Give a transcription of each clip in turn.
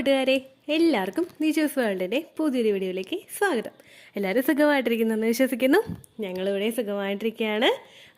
കൂട്ടുകാരെ, എല്ലാവർക്കും നിജൂസ് വേൾഡിൻ്റെ പുതിയൊരു വീഡിയോയിലേക്ക് സ്വാഗതം. എല്ലാവരും സുഖമായിട്ടിരിക്കുന്നെന്ന് വിശ്വസിക്കുന്നു. ഞങ്ങളിവിടെ സുഖമായിട്ടിരിക്കുകയാണ്.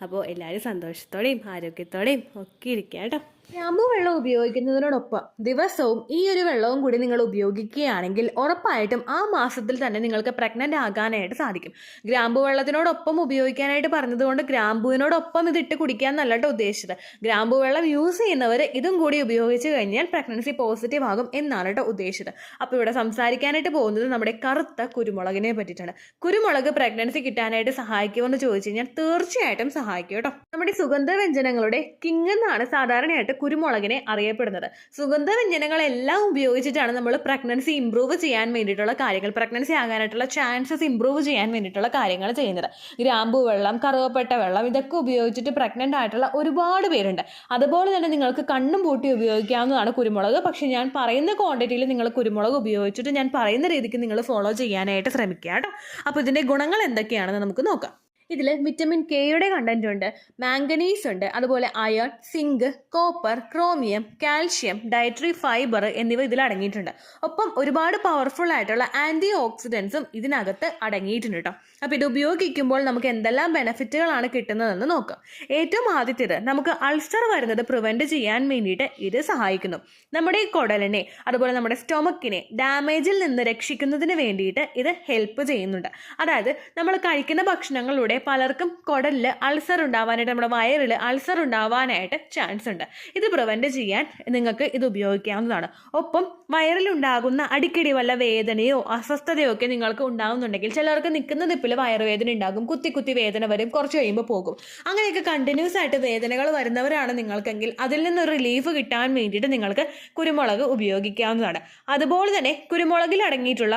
അപ്പോൾ എല്ലാവരും സന്തോഷത്തോടെയും ആരോഗ്യത്തോടെയും ഒക്കെ ഇരിക്കുക കേട്ടോ. ഗ്രാമ്പു വെള്ളം ഉപയോഗിക്കുന്നതിനോടൊപ്പം ദിവസവും ഈ ഒരു വെള്ളവും കൂടി നിങ്ങൾ ഉപയോഗിക്കുകയാണെങ്കിൽ ഉറപ്പായിട്ടും ആ മാസത്തിൽ തന്നെ നിങ്ങൾക്ക് പ്രഗ്നൻ്റ് ആകാനായിട്ട് സാധിക്കും. ഗ്രാമ്പു വെള്ളത്തിനോടൊപ്പം ഉപയോഗിക്കാനായിട്ട് പറഞ്ഞതുകൊണ്ട് ഗ്രാമ്പുവിനോടൊപ്പം ഇതിട്ട് കുടിക്കാൻ നല്ലട്ടോ ഉദ്ദേശിച്ചത്. ഗ്രാമ്പു വെള്ളം യൂസ് ചെയ്യുന്നവർ ഇതും കൂടി ഉപയോഗിച്ച് കഴിഞ്ഞാൽ പ്രഗ്നൻസി പോസിറ്റീവ് ആകും എന്നാണ് കേട്ടോ ഉദ്ദേശിച്ചത്. അപ്പോൾ ഇവിടെ സംസാരിക്കാനായിട്ട് പോകുന്നത് നമ്മുടെ കറുത്ത കുരുമുളകിനെ പറ്റിയിട്ടാണ്. കുരുമുളക് പ്രഗ്നൻസി കിട്ടാനായിട്ട് സഹായിക്കുമെന്ന് ചോദിച്ചു കഴിഞ്ഞാൽ തീർച്ചയായിട്ടും സഹായിക്കും കേട്ടോ. നമ്മുടെ സുഗന്ധവ്യഞ്ജനങ്ങളുടെ കിങ് എന്നാണ് സാധാരണയായിട്ട് കുരുമുളകിനെ അറിയപ്പെടുന്നത്. സുഗന്ധവ്യഞ്ജനങ്ങളെല്ലാം ഉപയോഗിച്ചിട്ടാണ് നമ്മൾ പ്രഗ്നൻസി ഇംപ്രൂവ് ചെയ്യാൻ വേണ്ടിയിട്ടുള്ള കാര്യങ്ങൾ, പ്രഗ്നൻസി ആകാനായിട്ടുള്ള ചാൻസസ് ഇംപ്രൂവ് ചെയ്യാൻ വേണ്ടിയിട്ടുള്ള കാര്യങ്ങൾ ചെയ്യുന്നത്. ഗ്രാമ്പു വെള്ളം, കറുവപ്പട്ട വെള്ളം ഇതൊക്കെ ഉപയോഗിച്ചിട്ട് പ്രഗ്നൻ്റ് ആയിട്ടുള്ള ഒരുപാട് പേരുണ്ട്. അതുപോലെ തന്നെ നിങ്ങൾക്ക് കണ്ണും പൂട്ടി ഉപയോഗിക്കാവുന്നതാണ് കുരുമുളക്. പക്ഷെ ഞാൻ പറയുന്ന ക്വാണ്ടിറ്റിയിൽ നിങ്ങൾ കുരുമുളക് ഉപയോഗിച്ചിട്ട് ഞാൻ പറയുന്ന രീതിക്ക് നിങ്ങൾ ഫോളോ ചെയ്യാനായിട്ട് ശ്രമിക്കുക കേട്ടോ. അപ്പോൾ ഇതിൻ്റെ ഗുണങ്ങൾ എന്തൊക്കെയാണെന്ന് നമുക്ക് നോക്കാം. ഇതിൽ വിറ്റമിൻ കെയുടെ കണ്ടന്റ് ഉണ്ട്, മാംഗനീസ് ഉണ്ട്, അതുപോലെ iron, zinc, copper, chromium, calcium, dietary fibre എന്നിവ ഇതിൽ അടങ്ങിയിട്ടുണ്ട്. ഒപ്പം ഒരുപാട് പവർഫുൾ ആയിട്ടുള്ള ആൻറ്റി ഓക്സിഡൻസും ഇതിനകത്ത് അടങ്ങിയിട്ടുണ്ട് കേട്ടോ. അപ്പോൾ ഇത് ഉപയോഗിക്കുമ്പോൾ നമുക്ക് എന്തെല്ലാം ബെനിഫിറ്റുകളാണ് കിട്ടുന്നതെന്ന് നോക്കാം. ഏറ്റവും ആദ്യത്തേത്, നമുക്ക് അൾസർ വരുന്നത് പ്രിവെൻറ്റ് ചെയ്യാൻ വേണ്ടിയിട്ട് ഇത് സഹായിക്കുന്നു. നമ്മുടെ കുടലിനെ അതുപോലെ നമ്മുടെ സ്റ്റൊമക്കിനെ ഡാമേജിൽ നിന്ന് രക്ഷിക്കുന്നതിന് വേണ്ടിയിട്ട് ഇത് ഹെൽപ്പ് ചെയ്യുന്നുണ്ട്. അതായത് നമ്മൾ കഴിക്കുന്ന ഭക്ഷണങ്ങളിലൂടെ പലർക്കും കുടലിൽ അൾസർ ഉണ്ടാവാനായിട്ട്, നമ്മുടെ വയറിൽ അൾസർ ഉണ്ടാവാനായിട്ട് ചാൻസ് ഉണ്ട്. ഇത് പ്രിവെൻറ്റ് ചെയ്യാൻ നിങ്ങൾക്ക് ഇത് ഉപയോഗിക്കാവുന്നതാണ്. ഒപ്പം വയറിലുണ്ടാകുന്ന അടിക്കടി വല്ല വേദനയോ അസ്വസ്ഥതയോ ഒക്കെ നിങ്ങൾക്ക് ഉണ്ടാകുന്നുണ്ടെങ്കിൽ, ചിലർക്ക് നിൽക്കുന്ന നിപ്പിൽ വയറുവേദന ഉണ്ടാകും, കുത്തി കുത്തി വേദന വരും, കുറച്ച് കഴിയുമ്പോൾ പോകും. അങ്ങനെയൊക്കെ കണ്ടിന്യൂസ് ആയിട്ട് വേദനകൾ വരുന്നവരാണ് നിങ്ങൾക്കെങ്കിൽ അതിൽ നിന്നൊരു റിലീഫ് കിട്ടാൻ വേണ്ടിയിട്ട് നിങ്ങൾക്ക് കുരുമുളക് ഉപയോഗിക്കാവുന്നതാണ്. അതുപോലെ തന്നെ കുരുമുളകിൽ അടങ്ങിയിട്ടുള്ള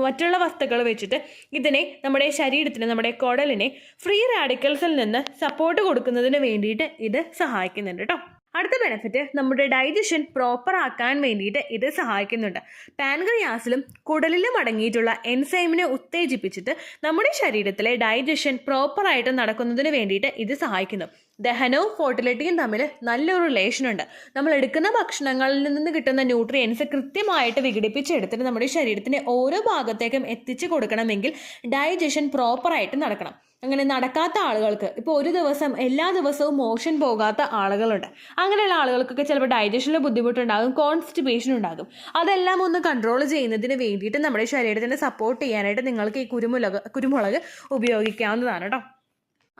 മറ്റുള്ള വസ്തുക്കൾ വെച്ചിട്ട് ഇതിനെ നമ്മുടെ ശരീരത്തിന്, നമ്മുടെ കുടലിനെ ഫ്രീ റാഡിക്കൽസിൽ നിന്ന് സപ്പോർട്ട് കൊടുക്കുന്നതിന് വേണ്ടിയിട്ട് ഇത് സഹായിക്കുന്നുണ്ട് കേട്ടോ. അടുത്ത ബെനിഫിറ്റ്, നമ്മുടെ ഡൈജഷൻ പ്രോപ്പർ ആക്കാൻ വേണ്ടിയിട്ട് ഇത് സഹായിക്കുന്നുണ്ട്. പാൻക്രിയാസിലും കുടലിലും അടങ്ങിയിട്ടുള്ള എൻസൈമിനെ ഉത്തേജിപ്പിച്ചിട്ട് നമ്മുടെ ശരീരത്തിലെ ഡൈജഷൻ പ്രോപ്പറായിട്ട് നടക്കുന്നതിന് വേണ്ടിയിട്ട് ഇത് സഹായിക്കുന്നു. ദഹനവും ഫെർട്ടിലിറ്റിയും തമ്മിൽ നല്ലൊരു റിലേഷൻ ഉണ്ട്. നമ്മൾ എടുക്കുന്ന ഭക്ഷണങ്ങളിൽ നിന്ന് കിട്ടുന്ന ന്യൂട്രിയൻസ് കൃത്യമായിട്ട് വിഘടിപ്പിച്ചെടുത്തിട്ട് നമ്മുടെ ശരീരത്തിന് ഓരോ ഭാഗത്തേക്കും എത്തിച്ചു കൊടുക്കണമെങ്കിൽ ഡൈജഷൻ പ്രോപ്പറായിട്ട് നടക്കണം. അങ്ങനെ നടക്കാത്ത ആളുകൾക്ക്, ഇപ്പോൾ ഒരു ദിവസം എല്ലാ ദിവസവും മോഷൻ പോകാത്ത ആളുകളുണ്ട്. അങ്ങനെയുള്ള ആളുകൾക്കൊക്കെ ചിലപ്പോൾ ഡൈജഷനിൽ ബുദ്ധിമുട്ടുണ്ടാകും, കോൺസ്റ്റിപ്പേഷൻ ഉണ്ടാകും. അതെല്ലാം ഒന്ന് കൺട്രോൾ ചെയ്യുന്നതിന് വേണ്ടിയിട്ട് നമ്മുടെ ശരീരത്തിനെ സപ്പോർട്ട് ചെയ്യാനായിട്ട് നിങ്ങൾക്ക് ഈ കുരുമുളക് ഉപയോഗിക്കാവുന്നതാണ് കേട്ടോ.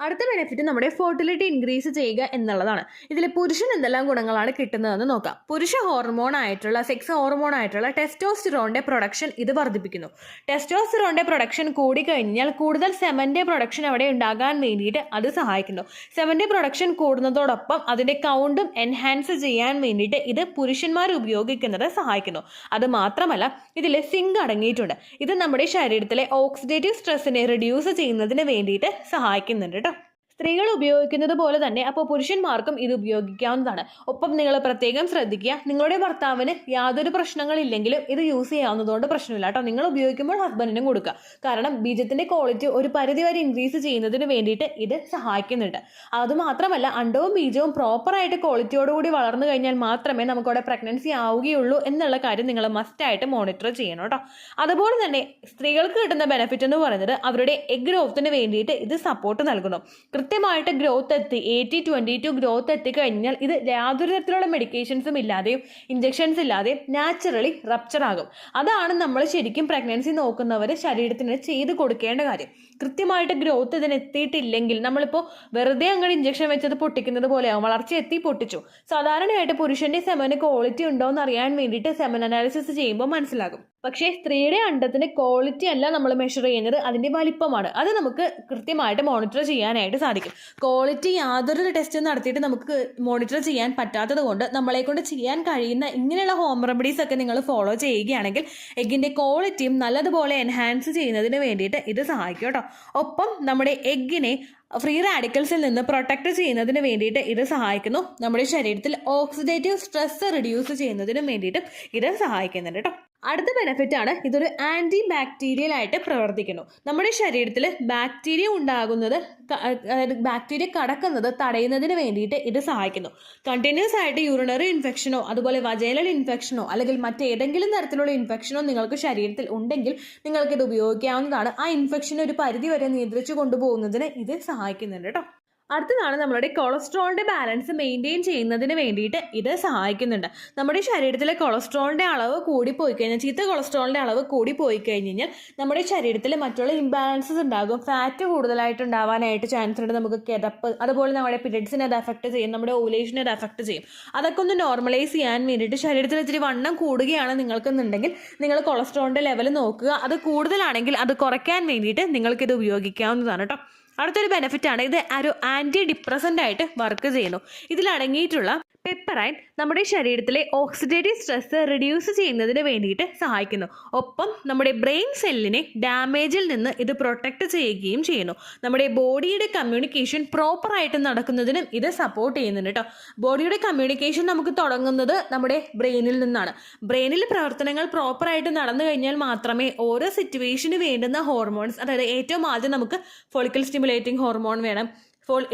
അടുത്ത ബെനിഫിറ്റ് നമ്മുടെ ഫെർട്ടിലിറ്റി ഇൻക്രീസ് ചെയ്യുക എന്നുള്ളതാണ്. ഇതിൽ പുരുഷൻ എന്തെല്ലാം ഗുണങ്ങളാണ് കിട്ടുന്നതെന്ന് നോക്കാം. പുരുഷ ഹോർമോൺ ആയിട്ടുള്ള, സെക്സ് ഹോർമോൺ ആയിട്ടുള്ള ടെസ്റ്റോസ്റ്റിറോണിന്റെ പ്രൊഡക്ഷൻ ഇത് വർദ്ധിപ്പിക്കുന്നു. ടെസ്റ്റോസ്റ്റിറോണിന്റെ പ്രൊഡക്ഷൻ കൂടിക്കഴിഞ്ഞാൽ കൂടുതൽ സെമന്റെ പ്രൊഡക്ഷൻ അവിടെ ഉണ്ടാകാൻ വേണ്ടിയിട്ട് അത് സഹായിക്കുന്നു. സെമന്റെ പ്രൊഡക്ഷൻ കൂടുന്നതോടൊപ്പം അതിന്റെ കൗണ്ടും എൻഹാൻസ് ചെയ്യാൻ വേണ്ടിയിട്ട് ഇത് പുരുഷന്മാർ ഉപയോഗിക്കുന്നത് സഹായിക്കുന്നു. അത് മാത്രമല്ല ഇതിൽ സിങ്ക് അടങ്ങിയിട്ടുണ്ട്. ഇത് നമ്മുടെ ശരീരത്തിലെ ഓക്സിഡേറ്റീവ് സ്ട്രെസ്സിനെ റിഡ്യൂസ് ചെയ്യുന്നതിന് വേണ്ടിയിട്ട് സഹായിക്കുന്നുണ്ട് കേട്ടോ. സ്ത്രീകൾ ഉപയോഗിക്കുന്നത് പോലെ തന്നെ അപ്പോൾ പുരുഷന്മാർക്കും ഇത് ഉപയോഗിക്കാവുന്നതാണ്. ഒപ്പം നിങ്ങൾ പ്രത്യേകം ശ്രദ്ധിക്കുക, നിങ്ങളുടെ ഭർത്താവിന് യാതൊരു പ്രശ്നങ്ങളില്ലെങ്കിലും ഇത് യൂസ് ചെയ്യാവുന്നതുകൊണ്ട് പ്രശ്നമില്ല കേട്ടോ. നിങ്ങൾ ഉപയോഗിക്കുമ്പോൾ ഹസ്ബൻഡിനും കൊടുക്കുക. കാരണം ബീജത്തിൻ്റെ ക്വാളിറ്റി ഒരു പരിധി വരെ ഇൻക്രീസ് ചെയ്യുന്നതിന് വേണ്ടിയിട്ട് ഇത് സഹായിക്കുന്നുണ്ട്. അതുമാത്രമല്ല അണ്ടവും ബീജവും പ്രോപ്പറായിട്ട് ക്വാളിറ്റിയോടുകൂടി വളർന്നു കഴിഞ്ഞാൽ മാത്രമേ നമുക്കവിടെ പ്രഗ്നൻസി ആവുകയുള്ളൂ എന്നുള്ള കാര്യം നിങ്ങൾ മസ്റ്റായിട്ട് മോണിറ്റർ ചെയ്യണം കേട്ടോ. അതുപോലെ തന്നെ സ്ത്രീകൾക്ക് കിട്ടുന്ന ബെനിഫിറ്റ് എന്ന് പറയുന്നത് അവരുടെ എഗ് ഗ്രോത്തിന് വേണ്ടിയിട്ട് ഇത് സപ്പോർട്ട് നൽകുന്നു. കൃത്യമായിട്ട് ഗ്രോത്ത് എത്തി 80-22 ഗ്രോത്ത് എത്തിക്കഴിഞ്ഞാൽ ഇത് യാതൊരു തരത്തിലുള്ള മെഡിക്കേഷൻസും ഇല്ലാതെയും ഇഞ്ചെക്ഷൻസ് ഇല്ലാതെയും നാച്ചുറലി റപ്ചർ ആകും. അതാണ് നമ്മൾ ശരിക്കും പ്രഗ്നൻസി നോക്കുന്നവർ ശരീരത്തിന് ചെയ്ത് കൊടുക്കേണ്ട കാര്യം. കൃത്യമായിട്ട് ഗ്രോത്ത് ഇതിന് എത്തിയിട്ടില്ലെങ്കിൽ നമ്മളിപ്പോൾ വെറുതെ അങ്ങനെ ഇഞ്ചെക്ഷൻ വെച്ചത് പൊട്ടിക്കുന്നത് പോലെയാവും. വളർച്ച എത്തി പൊട്ടിച്ചു. സാധാരണയായിട്ട് പുരുഷന്റെ സെമന് ക്വാളിറ്റി ഉണ്ടോ എന്ന് അറിയാൻ വേണ്ടിയിട്ട് സെമൻ അനാലിസിസ് ചെയ്യുമ്പോൾ മനസ്സിലാകും. പക്ഷേ സ്ത്രീയുടെ അണ്ടത്തിന്റെ ക്വാളിറ്റി അല്ല നമ്മൾ മെഷർ ചെയ്യുന്നത്, അതിന്റെ വലിപ്പമാണ്. അത് നമുക്ക് കൃത്യമായിട്ട് മോണിറ്റർ ചെയ്യാനായിട്ട് സാധിക്കും. ക്വാളിറ്റി യാതൊരു ടെസ്റ്റും നടത്തിയിട്ട് നമുക്ക് മോണിറ്റർ ചെയ്യാൻ പറ്റാത്തത് കൊണ്ട് നമ്മളെ കൊണ്ട് ചെയ്യാൻ കഴിയുന്ന ഇങ്ങനെയുള്ള ഹോം റെമഡീസ് ഒക്കെ നിങ്ങൾ ഫോളോ ചെയ്യുകയാണെങ്കിൽ എഗ്ഗിന്റെ ക്വാളിറ്റിയും നല്ലതുപോലെ എൻഹാൻസ് ചെയ്യുന്നതിന് വേണ്ടിയിട്ട് ഇത് സഹായിക്കും കേട്ടോ. ഒപ്പം നമ്മുടെ എഗ്ഗിനെ ഫ്രീ റാഡിക്കൽസിൽ നിന്ന് പ്രൊട്ടക്ട് ചെയ്യുന്നതിന് വേണ്ടിയിട്ട് ഇത് സഹായിക്കുന്നു. നമ്മുടെ ശരീരത്തിൽ ഓക്സിഡേറ്റീവ് സ്ട്രെസ് റിഡ്യൂസ് ചെയ്യുന്നതിനും വേണ്ടിയിട്ടും ഇത് സഹായിക്കുന്നുണ്ട് കേട്ടോ. അടുത്ത ബെനിഫിറ്റ് ആണ് ഇതൊരു ആൻറ്റി ബാക്ടീരിയൽ ആയിട്ട് പ്രവർത്തിക്കുന്നു. നമ്മുടെ ശരീരത്തിൽ ബാക്ടീരിയ ഉണ്ടാകുന്നത് അതായത് ബാക്ടീരിയ കടക്കുന്നത് തടയുന്നതിന് വേണ്ടിയിട്ട് ഇത് സഹായിക്കുന്നു. കണ്ടിന്യൂസ് ആയിട്ട് യൂറിനറി ഇൻഫെക്ഷനോ അതുപോലെ വജൈനൽ ഇൻഫെക്ഷനോ അല്ലെങ്കിൽ മറ്റേതെങ്കിലും തരത്തിലുള്ള ഇൻഫെക്ഷനോ നിങ്ങൾക്ക് ശരീരത്തിൽ ഉണ്ടെങ്കിൽ നിങ്ങൾക്കിത് ഉപയോഗിക്കാവുന്നതാണ്. ആ ഇൻഫെക്ഷൻ ഒരു പരിധി വരെ നിയന്ത്രിച്ചു കൊണ്ടുപോകുന്നതിന് ഇത് സഹായിക്കുന്നുണ്ട് കേട്ടോ. അടുത്തതാണ് നമ്മുടെ കൊളസ്ട്രോളിൻ്റെ ബാലൻസ് മെയിൻറ്റെയിൻ ചെയ്യുന്നതിന് വേണ്ടിയിട്ട് ഇത് സഹായിക്കുന്നുണ്ട്. നമ്മുടെ ശരീരത്തിലെ കൊളസ്ട്രോളിൻ്റെ അളവ് കൂടിപ്പോയി കഴിഞ്ഞാൽ, ചീത്ത കൊളസ്ട്രോളിൻ്റെ അളവ് കൂടിപ്പോയി കഴിഞ്ഞാൽ നമ്മുടെ ശരീരത്തിൽ മറ്റുള്ള ഇംബാലൻസസ് ഉണ്ടാകും. ഫാറ്റ് കൂടുതലായിട്ട് ഉണ്ടാവാനായിട്ട് ചാൻസ് ഉണ്ട്. നമുക്ക് കിതപ്പ്, അതുപോലെ നമ്മുടെ പീരിയഡ്സിനെ അത് എഫക്ട് ചെയ്യും, നമ്മുടെ ഓവുലേഷനെ അത് എഫക്ട് ചെയ്യും. അതൊക്കെ ഒന്ന് നോർമലൈസ് ചെയ്യാൻ വേണ്ടിയിട്ട് ശരീരത്തിൽ ഇത്തിരി വണ്ണം കൂടുകയാണ് നിങ്ങൾക്കെന്നുണ്ടെങ്കിൽ നിങ്ങൾ കൊളസ്ട്രോളിൻ്റെ ലെവൽ നോക്കുക. അത് കൂടുതലാണെങ്കിൽ അത് കുറയ്ക്കാൻ വേണ്ടിയിട്ട് നിങ്ങൾക്കിത് ഉപയോഗിക്കാവുന്നതാണ് കേട്ടോ. അടുത്തൊരു ബെനിഫിറ്റ് ആണ് ഇത് ഒരു ആൻറ്റി ഡിപ്രസൻ്റ് ആയിട്ട് വർക്ക് ചെയ്യുന്നു. ഇതിലടങ്ങിയിട്ടുള്ള പെപ്പറൈൻ നമ്മുടെ ശരീരത്തിലെ ഓക്സിഡേറ്റീവ് സ്ട്രെസ് റിഡ്യൂസ് ചെയ്യുന്നതിന് വേണ്ടിയിട്ട് സഹായിക്കുന്നു. ഒപ്പം നമ്മുടെ ബ്രെയിൻ സെല്ലിനെ ഡാമേജിൽ നിന്ന് ഇത് പ്രൊട്ടക്റ്റ് ചെയ്യുകയും ചെയ്യുന്നു. നമ്മുടെ ബോഡിയുടെ കമ്മ്യൂണിക്കേഷൻ പ്രോപ്പറായിട്ട് നടക്കുന്നതിനും ഇത് സപ്പോർട്ട് ചെയ്യുന്നുണ്ട് കേട്ടോ. ബോഡിയുടെ കമ്മ്യൂണിക്കേഷൻ നമുക്ക് തുടങ്ങുന്നത് നമ്മുടെ ബ്രെയിനിൽ നിന്നാണ്. ബ്രെയിനിൽ പ്രവർത്തനങ്ങൾ പ്രോപ്പറായിട്ട് നടന്നു കഴിഞ്ഞാൽ മാത്രമേ ഓരോ സിറ്റുവേഷന് വേണ്ടുന്ന ഹോർമോൺസ്, അതായത് ഏറ്റവും ആദ്യം നമുക്ക് ഫോളിക്കൽ സ്റ്റിമുലേറ്റിംഗ് ഹോർമോൺ വേണം,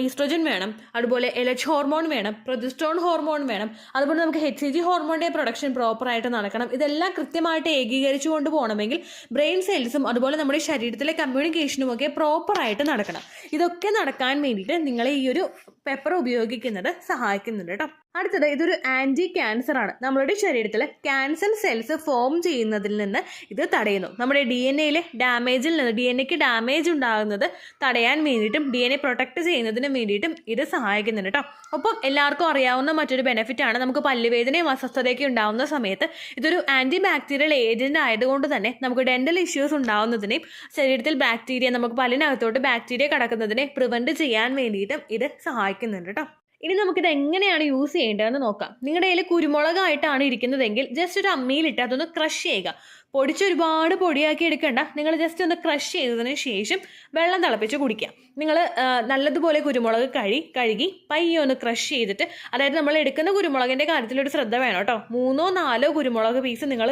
ഈസ്ട്രോജൻ വേണം, അതുപോലെ LH ഹോർമോൺ വേണം, പ്രൊജസ്ട്രോൺ ഹോർമോൺ വേണം, അതുപോലെ നമുക്ക് HCG ഹോർമോണിൻ്റെ പ്രൊഡക്ഷൻ പ്രോപ്പറായിട്ട് നടക്കണം. ഇതെല്ലാം കൃത്യമായിട്ട് ഏകീകരിച്ചു കൊണ്ട് പോകണമെങ്കിൽ ബ്രെയിൻ സെൽസും അതുപോലെ നമ്മുടെ ശരീരത്തിലെ കമ്മ്യൂണിക്കേഷനും ഒക്കെ പ്രോപ്പറായിട്ട് നടക്കണം. ഇതൊക്കെ നടക്കാൻ വേണ്ടിയിട്ട് നിങ്ങളെ ഈ ഒരു പെപ്പർ ഉപയോഗിക്കുന്നത് സഹായിക്കുന്നുണ്ട് കേട്ടോ. അടുത്തത് ഇതൊരു ആൻറ്റി ക്യാൻസർ ആണ്. നമ്മളുടെ ശരീരത്തിൽ ക്യാൻസർ സെൽസ് ഫോം ചെയ്യുന്നതിൽ നിന്ന് ഇത് തടയുന്നു. നമ്മുടെ DNA ഡാമേജിൽ നിന്ന്, DNA ഡാമേജ് ഉണ്ടാകുന്നത് തടയാൻ വേണ്ടിയിട്ടും DNA പ്രൊട്ടക്ട് ചെയ്യുന്നതിനും വേണ്ടിയിട്ടും ഇത് സഹായിക്കുന്നുണ്ട് കേട്ടോ. ഒപ്പം എല്ലാവർക്കും അറിയാവുന്ന മറ്റൊരു ബെനിഫിറ്റ് ആണ്, നമുക്ക് പല്ലുവേദനയും അസ്വസ്ഥതയൊക്കെ ഉണ്ടാകുന്ന സമയത്ത് ഇതൊരു ആൻറ്റി ബാക്ടീരിയൽ ഏജന്റ് ആയതുകൊണ്ട് തന്നെ നമുക്ക് ഡെന്റൽ ഇഷ്യൂസ് ഉണ്ടാകുന്നതിനെയും ശരീരത്തിൽ ബാക്ടീരിയ, നമുക്ക് പല്ലിനകത്തോട്ട് ബാക്ടീരിയ കടക്കുന്നതിനെ പ്രിവെന്റ് ചെയ്യാൻ വേണ്ടിയിട്ടും ഇത് സഹായിക്കുന്നുണ്ട് കേട്ടോ. ഇനി നമുക്കിത് എങ്ങനെയാണ് യൂസ് ചെയ്യേണ്ടതെന്ന് നോക്കാം. നിങ്ങളുടെ കയ്യിൽ കുരുമുളകായിട്ടാണ് ഇരിക്കുന്നതെങ്കിൽ ജസ്റ്റ് ഒരു അമ്മിയിലിട്ട് അതൊന്ന് ക്രഷ് ചെയ്യുക. ഒരുപാട് പൊടിയാക്കി എടുക്കണ്ട. നിങ്ങൾ ജസ്റ്റ് ഒന്ന് ക്രഷ് ചെയ്തതിന് ശേഷം വെള്ളം തിളപ്പിച്ച് കുടിക്കുക. നിങ്ങൾ നല്ലതുപോലെ കുരുമുളക് കഴുകി പയ്യെ ഒന്ന് ക്രഷ് ചെയ്തിട്ട്, അതായത് നമ്മൾ എടുക്കുന്ന കുരുമുളകിൻ്റെ കാര്യത്തിലൊരു ശ്രദ്ധ വേണം കേട്ടോ. 3-4 കുരുമുളക് പീസ് നിങ്ങൾ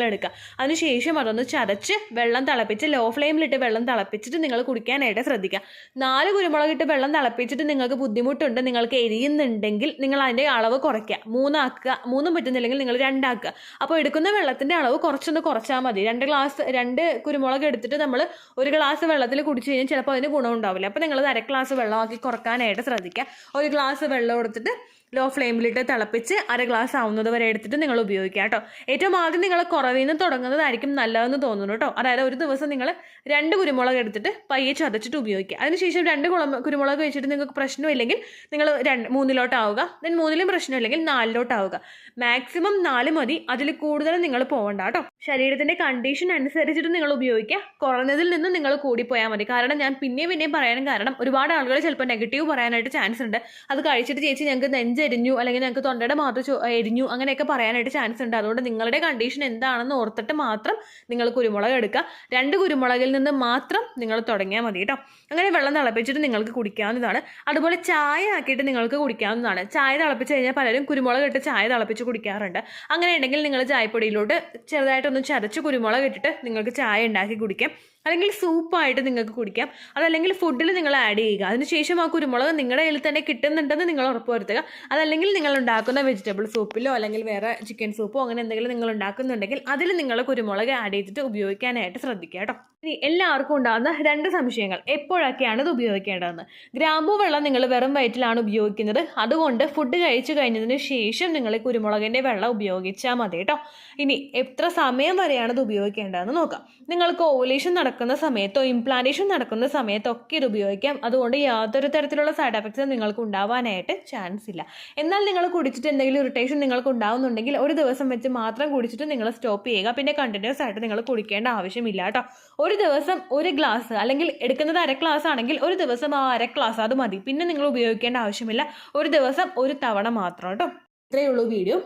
എടുക്കുക. അതിനുശേഷം അതൊന്ന് ചതച്ച് വെള്ളം തിളപ്പിച്ച് ലോ ഫ്ലെയിമിലിട്ട് വെള്ളം തിളപ്പിച്ചിട്ട് നിങ്ങൾ കുടിക്കാനായിട്ട് ശ്രദ്ധിക്കുക. 4 കുരുമുളക് ഇട്ട് വെള്ളം തിളപ്പിച്ചിട്ട് നിങ്ങൾക്ക് ബുദ്ധിമുട്ടുണ്ട്, നിങ്ങൾക്ക് എരിയുന്നുണ്ടെങ്കിൽ നിങ്ങൾ അതിൻ്റെ അളവ് കുറയ്ക്കുക. 3 ആക്കുക. 3 പറ്റുന്നില്ലെങ്കിൽ നിങ്ങൾ 2 ആക്കുക. അപ്പോൾ എടുക്കുന്ന വെള്ളത്തിൻ്റെ അളവ് കുറച്ചൊന്ന് കുറച്ചാൽ മതി. 2 കുരുമുളക് എടുത്തിട്ട് നമ്മൾ 1 ഗ്ലാസ് വെള്ളത്തിൽ കുടിച്ചു കഴിഞ്ഞാൽ ചിലപ്പോൾ അതിന് ഗുണമുണ്ടാവില്ല. അപ്പോൾ നിങ്ങൾ 1/2 ഗ്ലാസ് വെള്ളമാക്കി കുറക്കാനായിട്ട് ശ്രദ്ധിക്കുക. 1 ഗ്ലാസ് വെള്ളം എടുത്തിട്ട് ലോ ഫ്ലെയിമിലിട്ട് തിളപ്പിച്ച് 1/2 ഗ്ലാസ് ആവുന്നത് വരെ എടുത്തിട്ട് നിങ്ങൾ ഉപയോഗിക്കുക കേട്ടോ. ഏറ്റവും ആദ്യം നിങ്ങൾ കുറവിൽ നിന്ന് തുടങ്ങുന്നതായിരിക്കും നല്ലതെന്ന് തോന്നുന്നു കേട്ടോ. അതായത് ഒരു ദിവസം നിങ്ങൾ 2 കുരുമുളക് എടുത്തിട്ട് പയ്യെ ചതച്ചിട്ട് ഉപയോഗിക്കുക. അതിനുശേഷം 2 കുരുമുളക് വെച്ചിട്ട് നിങ്ങൾക്ക് പ്രശ്നമില്ലെങ്കിൽ നിങ്ങൾ 3-ലോട്ടാവുക. ദെൻ 3-ലും പ്രശ്നമില്ലെങ്കിൽ 4-ലോട്ടാവുക. മാക്സിമം 4 മതി, അതിൽ കൂടുതൽ നിങ്ങൾ പോകണ്ട കേട്ടോ. ശരീരത്തിൻ്റെ കണ്ടീഷൻ അനുസരിച്ചിട്ട് നിങ്ങൾ ഉപയോഗിക്കുക. കുറഞ്ഞതിൽ നിന്നും നിങ്ങൾ കൂടിപ്പോയാൽ മതി. കാരണം ഞാൻ പിന്നെയും പറയാനും കാരണം ഒരുപാട് ആളുകൾ ചിലപ്പോൾ നെഗറ്റീവ് പറയാനായിട്ട് ചാൻസ് ഉണ്ട്. അത് കഴിച്ചിട്ട് ചേച്ചി ഞങ്ങൾക്ക് നെഞ്ചെരിഞ്ഞു അല്ലെങ്കിൽ ഞങ്ങൾക്ക് തൊണ്ടയുടെ മാത്രം എരിഞ്ഞു അങ്ങനെയൊക്കെ പറയാനായിട്ട് ചാൻസ് ഉണ്ട്. അതുകൊണ്ട് നിങ്ങളുടെ കണ്ടീഷൻ എന്താണെന്ന് ഓർത്തിട്ട് മാത്രം നിങ്ങൾ കുരുമുളക് എടുക്കുക. 2 കുരുമുളകിൽ നിന്ന് മാത്രം നിങ്ങൾ തുടങ്ങിയാൽ മതി കേട്ടോ. അങ്ങനെ വെള്ളം തിളപ്പിച്ചിട്ട് നിങ്ങൾക്ക് കുടിക്കാവുന്നതാണ്. അതുപോലെ ചായ ആക്കിയിട്ട് നിങ്ങൾക്ക് കുടിക്കാവുന്നതാണ്. ചായ തിളപ്പിച്ച് കഴിഞ്ഞാൽ പലരും കുരുമുളക് ഇട്ട് ചായ തിളപ്പിച്ച് കുടിക്കാറുണ്ട്. അങ്ങനെ ഉണ്ടെങ്കിൽ നിങ്ങൾ ചായപ്പൊടിയിലോട്ട് ചെറുതായിട്ടൊന്ന് ചതച്ച് കുരുമുളക് ഇട്ടിട്ട് നിങ്ങൾക്ക് ചായ ഉണ്ടാക്കി കുടിക്കാം. അല്ലെങ്കിൽ സൂപ്പായിട്ട് നിങ്ങൾക്ക് കുടിക്കാം. അതല്ലെങ്കിൽ ഫുഡിൽ നിങ്ങൾ ആഡ് ചെയ്യുക. അതിനുശേഷം ആ കുരുമുളക് നിങ്ങളുടെ കയ്യിൽ തന്നെ കിട്ടുന്നുണ്ടെന്ന് നിങ്ങൾ ഉറപ്പുവരുത്തുക. അതല്ലെങ്കിൽ നിങ്ങൾ ഉണ്ടാക്കുന്ന വെജിറ്റബിൾ സൂപ്പിലോ അല്ലെങ്കിൽ വേറെ ചിക്കൻ സൂപ്പോ അങ്ങനെ എന്തെങ്കിലും നിങ്ങൾ ഉണ്ടാക്കുന്നുണ്ടെങ്കിൽ അതിൽ നിങ്ങൾ കുരുമുളക് ആഡ് ചെയ്തിട്ട് ഉപയോഗിക്കാനായിട്ട് ശ്രദ്ധിക്കുക കേട്ടോ. ഇനി എല്ലാവർക്കും ഉണ്ടാകുന്ന 2 സംശയങ്ങൾ: എപ്പോഴൊക്കെയാണ് ഇത് ഉപയോഗിക്കേണ്ടതെന്ന്. ഗ്രാമ്പൂ വെള്ളം നിങ്ങൾ വെറും വയറ്റിലാണ് ഉപയോഗിക്കുന്നത്. അതുകൊണ്ട് ഫുഡ് കഴിച്ചു കഴിഞ്ഞതിന് ശേഷം നിങ്ങൾ കുരുമുളകിൻ്റെ വെള്ളം ഉപയോഗിച്ചാൽ മതി കേട്ടോ. ഇനി എത്ര സമയം വരെയാണ് ഇത് ഉപയോഗിക്കേണ്ടതെന്ന് നോക്കാം. നിങ്ങൾക്ക് ഓവുലേഷൻ നടക്കുന്ന സമയത്തോ ഇംപ്ലാന്റേഷൻ നടക്കുന്ന സമയത്തോ ഒക്കെ ഇത് ഉപയോഗിക്കാം. അതുകൊണ്ട് യാതൊരു തരത്തിലുള്ള സൈഡ് എഫക്ട്സും നിങ്ങൾക്ക് ഉണ്ടാവാനായിട്ട് ചാൻസ് ഇല്ല. എന്നാൽ നിങ്ങൾ കുടിച്ചിട്ട് എന്തെങ്കിലും ഇറിറ്റേഷൻ നിങ്ങൾക്ക് ഉണ്ടാവുന്നുണ്ടെങ്കിൽ ഒരു ദിവസം വെച്ച് മാത്രം കുടിച്ചിട്ട് നിങ്ങൾ സ്റ്റോപ്പ് ചെയ്യുക. പിന്നെ കണ്ടിന്യൂസ് ആയിട്ട് നിങ്ങൾ കുടിക്കേണ്ട ആവശ്യമില്ല കേട്ടോ. ഒരു ദിവസം 1 ഗ്ലാസ് അല്ലെങ്കിൽ എടുക്കുന്നത് 1/2 ഗ്ലാസ് ആണെങ്കിൽ ഒരു ദിവസം ആ 1/2 ഗ്ലാസ് അത് മതി. പിന്നെ നിങ്ങൾ ഉപയോഗിക്കേണ്ട ആവശ്യമില്ല. ഒരു ദിവസം 1 തവണ മാത്രം കേട്ടോ. ഇത്രയേ ഉള്ളൂ വീഡിയോ.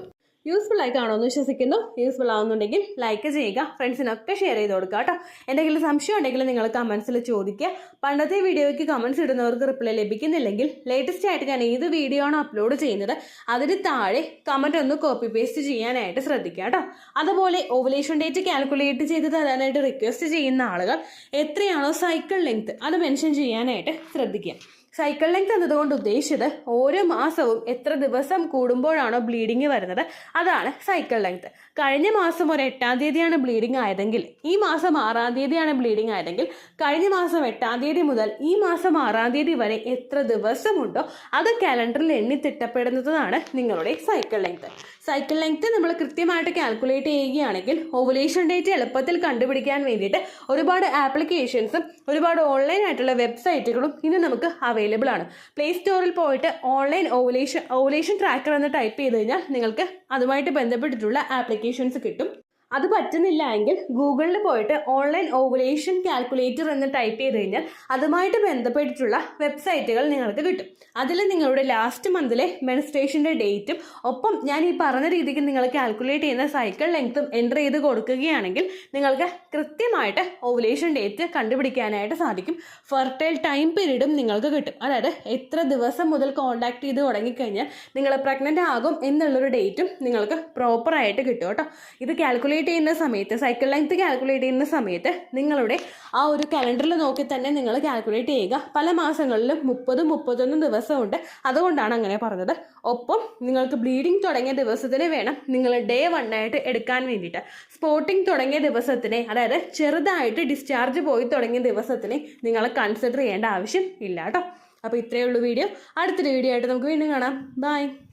യൂസ്ഫുൾ ആയി കാണുമെന്ന് വിശ്വസിക്കുന്നു. യൂസ്ഫുൾ ആവുന്നുണ്ടെങ്കിൽ ലൈക്ക് ചെയ്യുക, ഫ്രണ്ട്സിനൊക്കെ ഷെയർ ചെയ്ത് കൊടുക്കുക കേട്ടോ. എന്തെങ്കിലും സംശയം ഉണ്ടെങ്കിൽ നിങ്ങൾ കമൻസിൽ ചോദിക്കുക. പണ്ടത്തെ വീഡിയോയ്ക്ക് കമൻസ് ഇടുന്നവർക്ക് റിപ്ലൈ ലഭിക്കുന്നില്ലെങ്കിൽ ലേറ്റസ്റ്റ് ആയിട്ട് ഞാൻ ഏത് വീഡിയോ ആണോ അപ്ലോഡ് ചെയ്യുന്നത് അതിന് താഴെ കമൻറ്റ് ഒന്ന് കോപ്പി പേസ്റ്റ് ചെയ്യാനായിട്ട് ശ്രദ്ധിക്കുക കേട്ടോ. അതുപോലെ ഓവുലേഷൻ ഡേറ്റ് കാൽക്കുലേറ്റ് ചെയ്ത് തരാനായിട്ട് റിക്വസ്റ്റ് ചെയ്യുന്ന ആളുകൾ എത്രയാണോ സൈക്കിൾ ലെങ്ത് അത് മെൻഷൻ ചെയ്യാനായിട്ട് ശ്രദ്ധിക്കുക. സൈക്കിൾ ലെങ്ത് എന്നതുകൊണ്ട് ഉദ്ദേശിച്ചത് ഓരോ മാസവും എത്ര ദിവസം കൂടുമ്പോഴാണോ ബ്ലീഡിങ് വരുന്നത് അതാണ് സൈക്കിൾ ലെങ്ത്. കഴിഞ്ഞ മാസം ഒരു 8-ാം തീയതിയാണ് ബ്ലീഡിങ് ആയതെങ്കിൽ ഈ മാസം 6-ാം തീയതിയാണ് ബ്ലീഡിങ് ആയതെങ്കിൽ കഴിഞ്ഞ മാസം 8-ാം തീയതി മുതൽ ഈ മാസം 6-ാം തീയതി വരെ എത്ര ദിവസമുണ്ടോ അത് കാലണ്ടറിൽ എണ്ണി തിട്ടപ്പെടുന്നതാണ് നിങ്ങളുടെ സൈക്കിൾ ലെങ്ത്. സൈക്കിൾ ലെങ്ത് നമ്മൾ കൃത്യമായിട്ട് കാൽക്കുലേറ്റ് ചെയ്യുകയാണെങ്കിൽ ഓവുലേഷൻ ഡേറ്റ് എളുപ്പത്തിൽ കണ്ടുപിടിക്കാൻ വേണ്ടിയിട്ട് ഒരുപാട് ആപ്ലിക്കേഷൻസും ഒരുപാട് ഓൺലൈൻ ആയിട്ടുള്ള വെബ്സൈറ്റുകളും ഇന്ന് നമുക്ക് അവൈലബിൾ ആണ്. പ്ലേ സ്റ്റോറിൽ പോയിട്ട് ഓൺലൈൻ ഓവുലേഷൻ ട്രാക്കർ എന്ന് ടൈപ്പ് ചെയ്ത് കഴിഞ്ഞാൽ നിങ്ങൾക്ക് അതുമായിട്ട് ബന്ധപ്പെട്ടിട്ടുള്ള ആപ്ലിക്കേഷൻസ് കിട്ടും. അത് പറ്റുന്നില്ല എങ്കിൽ ഗൂഗിളിൽ പോയിട്ട് ഓൺലൈൻ ഓവുലേഷൻ കാൽക്കുലേറ്റർ എന്ന് ടൈപ്പ് ചെയ്ത് കഴിഞ്ഞാൽ അതുമായിട്ട് ബന്ധപ്പെട്ടിട്ടുള്ള വെബ്സൈറ്റുകൾ നിങ്ങൾക്ക് കിട്ടും. അതിൽ നിങ്ങളുടെ ലാസ്റ്റ് മന്തിലെ മെൻസ്ട്രേഷൻ്റെ ഡേറ്റും ഒപ്പം ഞാൻ ഈ പറഞ്ഞ രീതിക്ക് നിങ്ങൾ കാൽക്കുലേറ്റ് ചെയ്യുന്ന സൈക്കിൾ ലെങ്ത്തും എൻ്റർ ചെയ്ത് കൊടുക്കുകയാണെങ്കിൽ നിങ്ങൾക്ക് കൃത്യമായിട്ട് ഓവുലേഷൻ ഡേറ്റ് കണ്ടുപിടിക്കാനായിട്ട് സാധിക്കും. ഫെർട്ടൈൽ ടൈം പീരീഡും നിങ്ങൾക്ക് കിട്ടും. അതായത് എത്ര ദിവസം മുതൽ കോൺടാക്ട് ചെയ്ത് തുടങ്ങിക്കഴിഞ്ഞാൽ നിങ്ങൾ പ്രഗ്നൻ്റ് ആകും എന്നുള്ളൊരു ഡേറ്റും നിങ്ങൾക്ക് പ്രോപ്പറായിട്ട് കിട്ടും കേട്ടോ. ഇത് കാൽക്കുലേറ്റ് ചെയ്യുന്ന സമയത്ത് സൈക്കിൾ ലെങ്ത് കാൽക്കുലേറ്റ് ചെയ്യുന്ന സമയത്ത് നിങ്ങളുടെ ആ ഒരു കലണ്ടറിൽ നോക്കി തന്നെ നിങ്ങൾ കാൽക്കുലേറ്റ് ചെയ്യുക. പല മാസങ്ങളിലും 30-31 ദിവസമുണ്ട്, അതുകൊണ്ടാണ് അങ്ങനെ പറഞ്ഞത്. ഒപ്പം നിങ്ങൾക്ക് ബ്ലീഡിങ് തുടങ്ങിയ ദിവസത്തിന് വേണം നിങ്ങൾ ഡേ 1 ആയിട്ട് എടുക്കാൻ വേണ്ടിയിട്ട്. സ്പോട്ടിങ് തുടങ്ങിയ ദിവസത്തിനെ, അതായത് ചെറുതായിട്ട് ഡിസ്ചാർജ് പോയി തുടങ്ങിയ ദിവസത്തിനെ നിങ്ങൾ കൺസിഡർ ചെയ്യേണ്ട ആവശ്യം ഇല്ല കേട്ടോ. അപ്പോൾ ഇത്രയേ ഉള്ളൂ വീഡിയോ. അടുത്തൊരു വീഡിയോ ആയിട്ട് നമുക്ക് വീണ്ടും കാണാം. ബൈ.